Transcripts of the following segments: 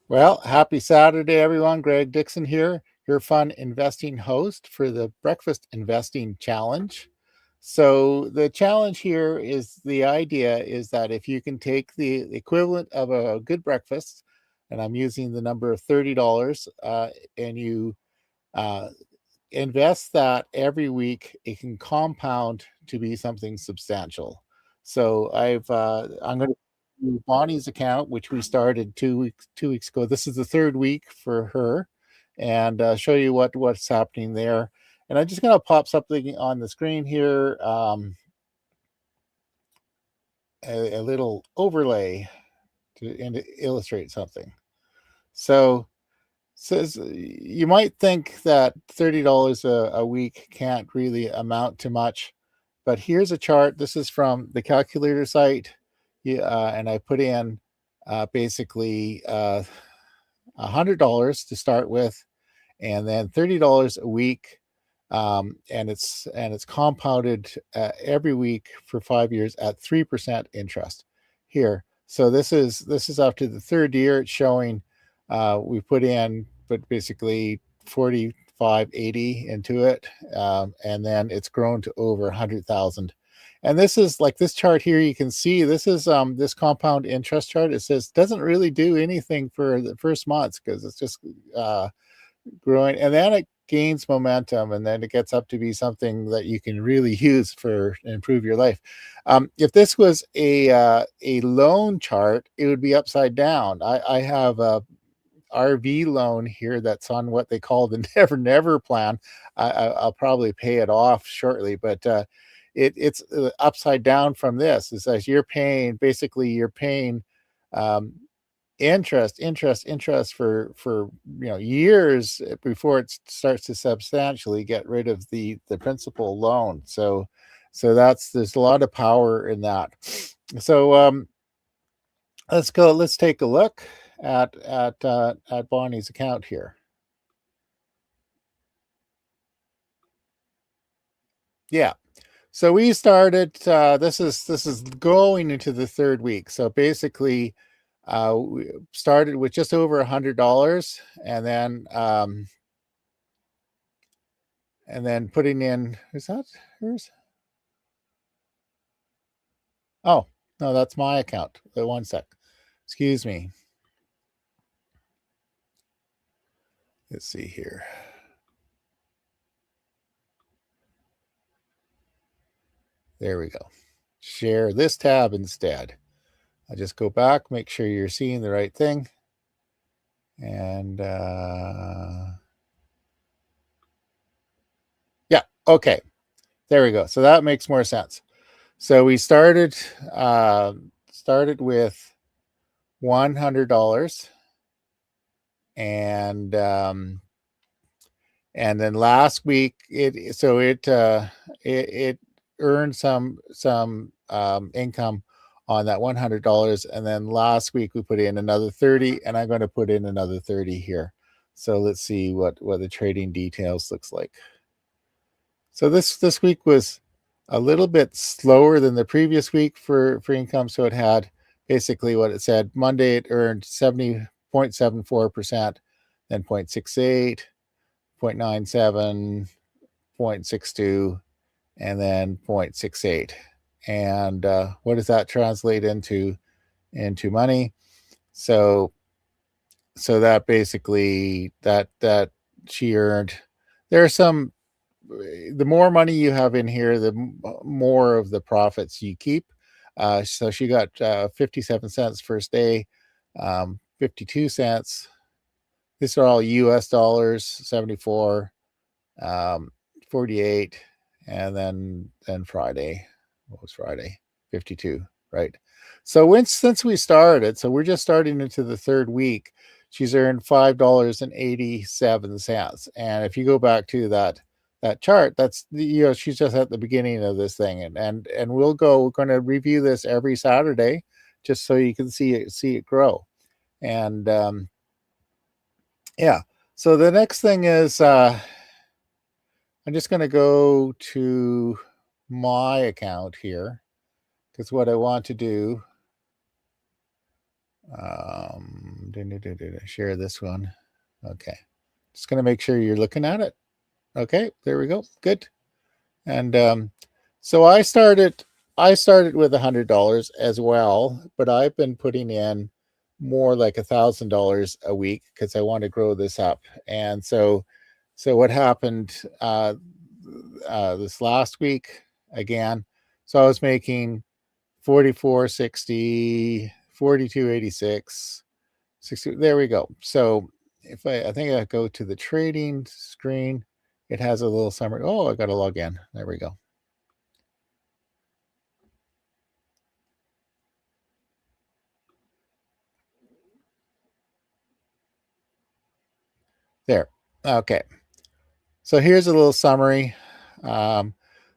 Well, happy Saturday, everyone. Greg Dixon here, your fun investing host for the Breakfast Investing Challenge. So, the challenge here is the idea is that if you can take the equivalent of a good breakfast, and I'm using the number of $30, and you uh, invest that every week, it can compound to be something substantial. So I'm going to do Bonnie's account, which we started 2 weeks ago. This is the third week for her, and show you what's happening there. And I'm just going to pop something on the screen here, a little overlay to illustrate something. So says you might think that $30 a week can't really amount to much, but here's a chart. This is from the calculator site, yeah, and I put in basically $100 to start with, and then $30 a week, and it's compounded every week for 5 years at 3% interest. Here, so this is after the third year. It's showing we put in, but basically 4580 into it, and then it's grown to over 100,000. And this is like this chart here. You can see this is this compound interest chart. It says doesn't really do anything for the first months because it's just growing, and then it gains momentum, and then it gets up to be something that you can really use for improve your life. If this was a loan chart, it would be upside down. I have a RV loan here that's on what they call the never plan. I'll probably pay it off shortly, but it's upside down from this. It says you're paying um, interest for years before it starts to substantially get rid of the principal loan. So there's a lot of power in that. So let's take a look at Bonnie's account here. Yeah. So we started. This is going into the third week. So basically, we started with just over $100, and then putting in. Is that hers? Oh no, that's my account. One sec. Excuse me. Let's see here. There we go. Share this tab instead. I just go back, make sure you're seeing the right thing. And yeah, okay. There we go. So that makes more sense. So we started with $100, and then last week it earned some income on that $100, and then last week we put in another 30, and I'm going to put in another 30 here. So let's see what the trading details looks like. So this week was a little bit slower than the previous week for income. So it had basically what it said. Monday it earned 70.74%, then 0.68, 0.97, 0.62, and then 0.68. And what does that translate into money? So that basically that she earned. There are some. The more money you have in here, the more of the profits you keep. So she got 57 cents first day, 52 cents. These are all US dollars, 74, 48, and then Friday. What was Friday? 52, right? So since we started, so we're just starting into the third week, she's earned $5.87. And if you go back to that chart, that's she's just at the beginning of this thing, and we're going to review this every Saturday just so you can see it grow. And yeah, so the next thing is I'm just going to go to my account here, because what I want to do share this one. Okay. Just going to make sure you're looking at it. Okay, there we go. Good. And so I started with $100 as well, but I've been putting in more like $1,000 a week because I want to grow this up. And so what happened this last week again? So I was making 44.60, 42.86, 60. There we go. So if I think I go to the trading screen, it has a little summary. Oh, I got to log in. There we go. There. Okay. So here's a little summary.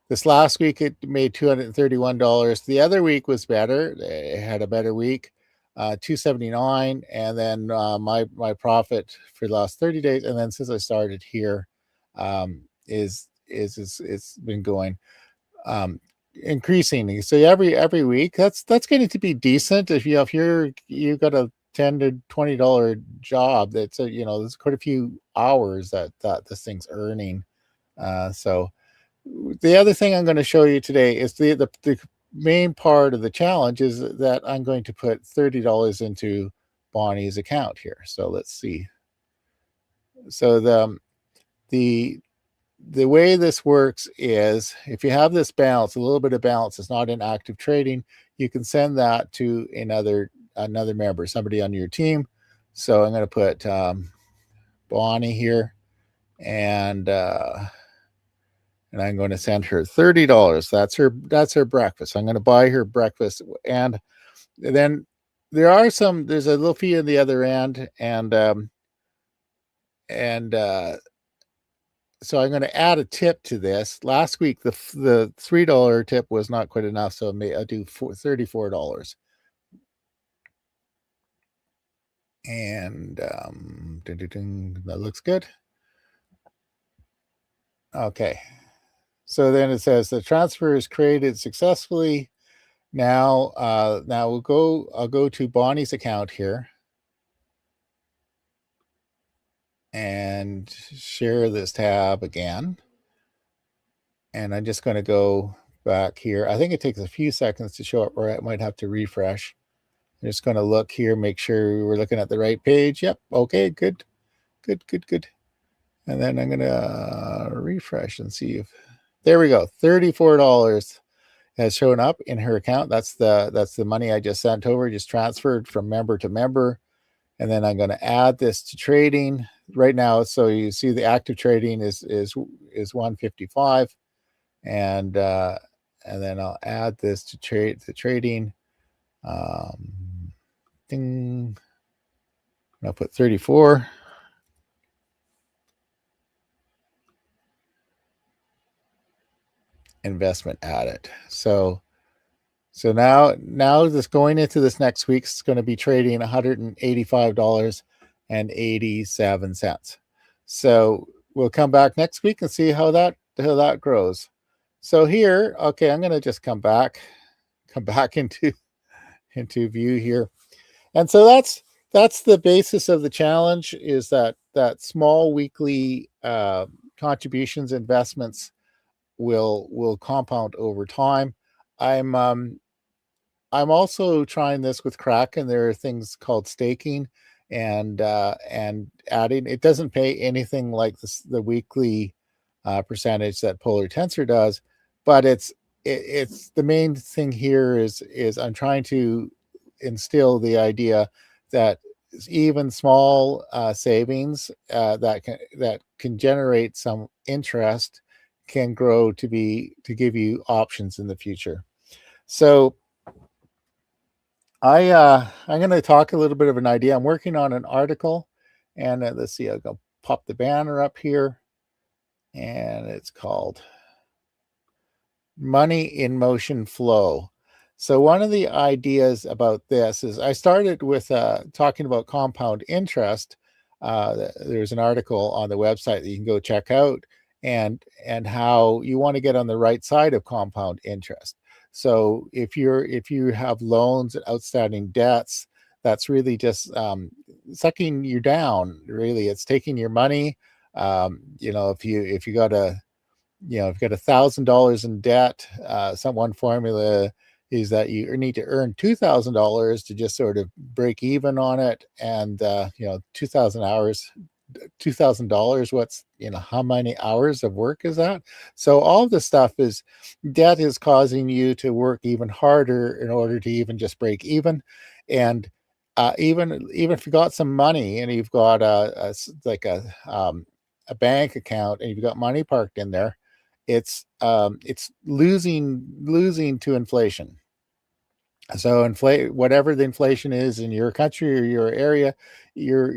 This last week it made $231. The other week was better. It had a better week, 279, and then my profit for the last 30 days, and then since I started here, is it's been going increasing. So every week, that's getting to be decent. If you got a $10 to $20 job, that's there's quite a few hours that this thing's earning. So the other thing I'm going to show you today is the main part of the challenge is that I'm going to put $30 into Bonnie's account here. So let's see. So the way this works is if you have this balance, a little bit of balance, it's not in active trading, you can send that to another member, somebody on your team. So I'm going to put Bonnie here, and I'm going to send her $30. That's her breakfast. I'm going to buy her breakfast, and then there's a little fee on the other end, and so I'm going to add a tip to this. Last week the $3 tip was not quite enough, so I'll do $34. And that looks good. Okay. So then it says the transfer is created successfully. Now I'll go to Bonnie's account here and share this tab again. And I'm just going to go back here. I think it takes a few seconds to show up, or I might have to refresh. I'm just going to look here, make sure we're looking at the right page. Yep. Okay, good. And then I'm going to refresh and see if, there we go. $34 has shown up in her account. That's the money I just sent over, just transferred from member to member. And then I'm going to add this to trading right now. So you see the active trading is 155, and then I'll add this to trading. Ding. I'll put 34. Investment added. So now this going into this next week is going to be trading $185.87. So we'll come back next week and see how that grows. So here, okay, I'm going to just come back into view here. And so that's the basis of the challenge, is that small weekly contributions, investments will compound over time. I'm also trying this with Kraken. There are things called staking and adding. It doesn't pay anything like the weekly percentage that Polar Tensor does, but it's the main thing here is I'm trying to instill the idea that even small savings that can generate some interest can grow to give you options in the future. So I'm going to talk a little bit of an idea. I'm working on an article, and let's see, I'll go pop the banner up here, and it's called Money in Motion Flow. So one of the ideas about this is I started with talking about compound interest. There's an article on the website that you can go check out, and how you want to get on the right side of compound interest. So if you have loans and outstanding debts, that's really just sucking you down. Really, it's taking your money. If you got a if you got $1,000 in debt, one formula is that you need to earn $2,000 to just sort of break even on it, and 2,000 hours, $2,000. What's how many hours of work is that? So all this stuff is debt is causing you to work even harder in order to even just break even, and even if you got some money and you've got like a bank account and you've got money parked in there, it's losing to inflation. So inflate whatever the inflation is in your country or your area, you're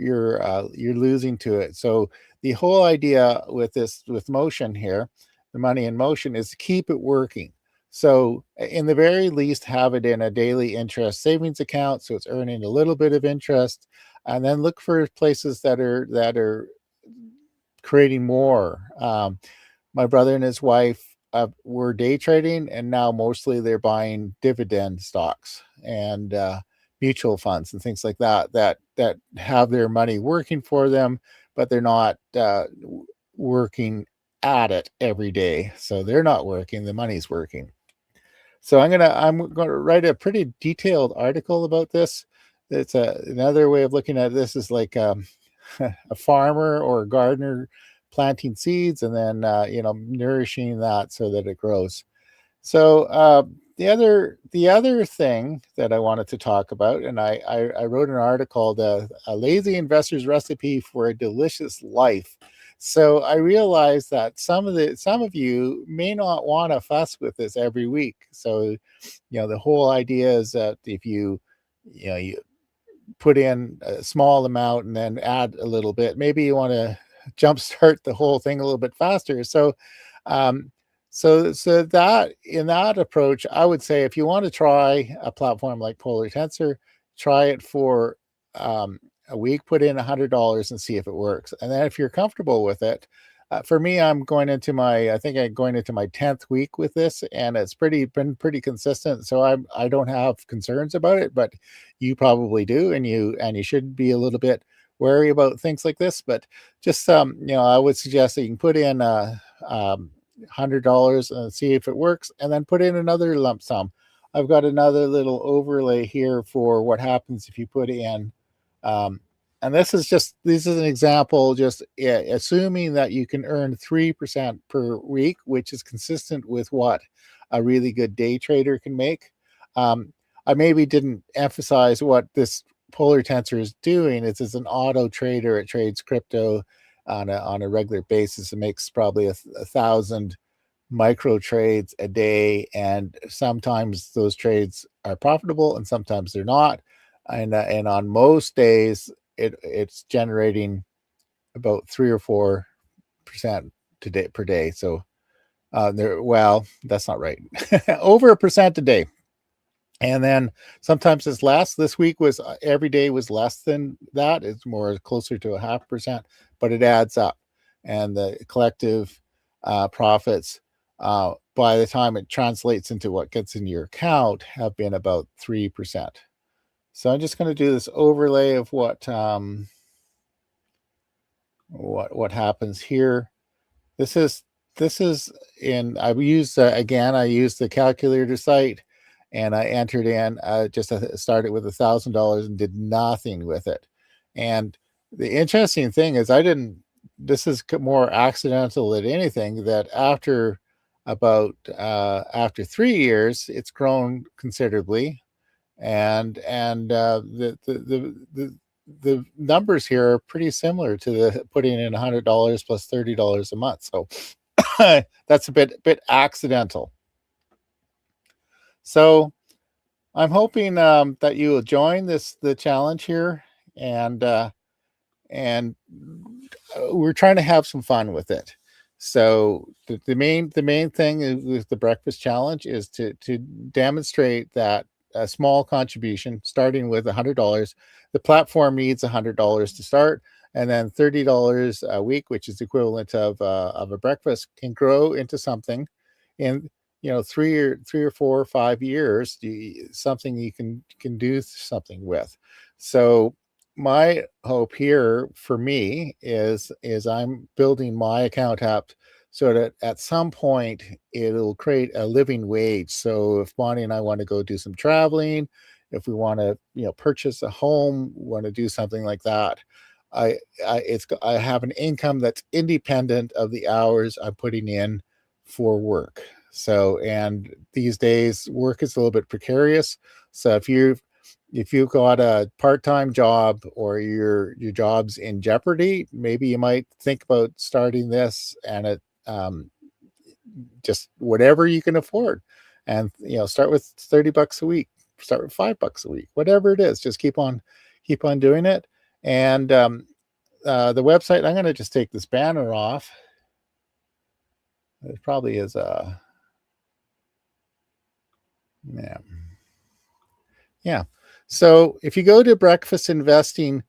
losing to it. So the whole idea with motion here, the money in motion, is to keep it working. So in the very least, have it in a daily interest savings account, so it's earning a little bit of interest, and then look for places that are creating more. My brother and his wife were day trading, and now mostly they're buying dividend stocks and mutual funds and things like that have their money working for them, but they're not working at it every day. So they're not working; the money's working. So I'm gonna write a pretty detailed article about this. It's another way of looking at this is like a farmer or a gardener planting seeds and then nourishing that so that it grows. So the other thing that I wanted to talk about, and I wrote an article called "A Lazy Investor's Recipe for a Delicious Life." So I realized that some of you may not want to fuss with this every week. So the whole idea is that if you put in a small amount and then add a little bit, maybe you want to jumpstart the whole thing a little bit faster. Um, so that in that approach, I would say if you want to try a platform like Polar Tensor, try it for a week, put in $100 and see if it works. And then if you're comfortable with it, for me, I think I'm going into my 10th week with this, and it's been pretty consistent. So I don't have concerns about it, but you probably do, and you should be a little bit wary about things like this. But just I would suggest that you can put in $100 and see if it works, and then put in another lump sum. I've got another little overlay here for what happens if you put in um, and this is an example, just assuming that you can earn 3% per week, which is consistent with what a really good day trader can make. Um, I maybe didn't emphasize what this Polar Tensor is doing. It's an auto trader. It trades crypto on a regular basis. It makes probably a thousand micro trades a day, and sometimes those trades are profitable and sometimes they're not. And on most days, it's generating about 3 or 4% per day. So well, that's not right. Over 1% a day. And then sometimes it's less. This week was every day was less than that. It's more closer to a 0.5%, but it adds up. And the collective profits, by the time it translates into what gets in your account, have been about 3%. So I'm just going to do this overlay of what happens here. This is in I used again I used the calculator site, and I entered in started with $1,000 and did nothing with it. And the interesting thing is this is more accidental than anything, that after 3 years it's grown considerably, and the numbers here are pretty similar to the putting in $100 plus $30 a month. So that's a bit accidental. So I'm hoping that you will join the challenge here, and we're trying to have some fun with it. So the main thing with the breakfast challenge is to demonstrate that a small contribution, starting with $100. The platform needs $100 to start, and then $30 a week, which is equivalent of a breakfast, can grow into something in 3 or 4 or 5 years, something you can do something with. So my hope here for me is I'm building my account up so that at some point it'll create a living wage. So if Bonnie and I want to go do some traveling, if we want to, purchase a home, want to do something like that, I I have an income that's independent of the hours I'm putting in for work. So, and these days work is a little bit precarious. So if you've got a part-time job or your job's in jeopardy, maybe you might think about starting this, and it just whatever you can afford. And start with 30 bucks a week, start with 5 bucks a week, whatever it is, just keep on doing it. And the website, I'm going to just take this banner off. It probably is a yeah. Yeah. So if you go to breakfastinvesting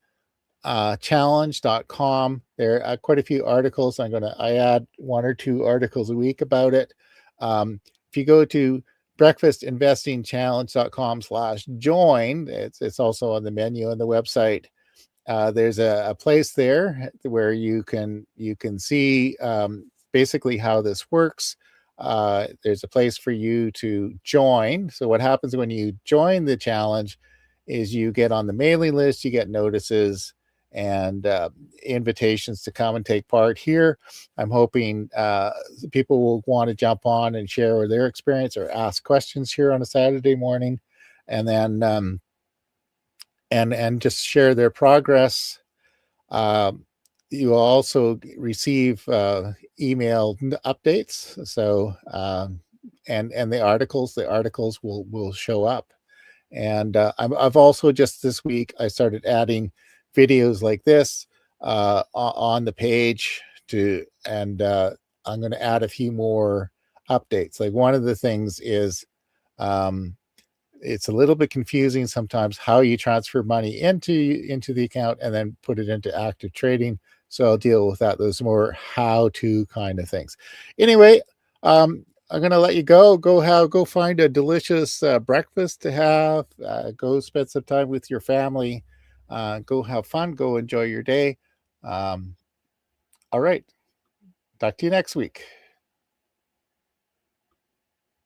challenge.com. There are quite a few articles. I add 1 or 2 articles a week about it. If you go to breakfastinvestingchallenge.com/join, it's also on the menu on the website. There's a place there where you can see basically how this works. There's a place for you to join. So what happens when you join the challenge is you get on the mailing list, you get notices and invitations to come and take part here. I'm hoping people will want to jump on and share their experience or ask questions here on a Saturday morning, and then and just share their progress. Um, you will also receive email updates. So and the articles will show up. And I've also just this week I started adding videos like this on the page to, and I'm going to add a few more updates. Like one of the things is um, it's a little bit confusing sometimes how you transfer money into the account and then put it into active trading. So I'll deal with that. Those more how-to kind of things. Anyway, I'm gonna let you go find a delicious breakfast to have. Go spend some time with your family. Go have fun. Go enjoy your day. Um, all right. Talk to you next week.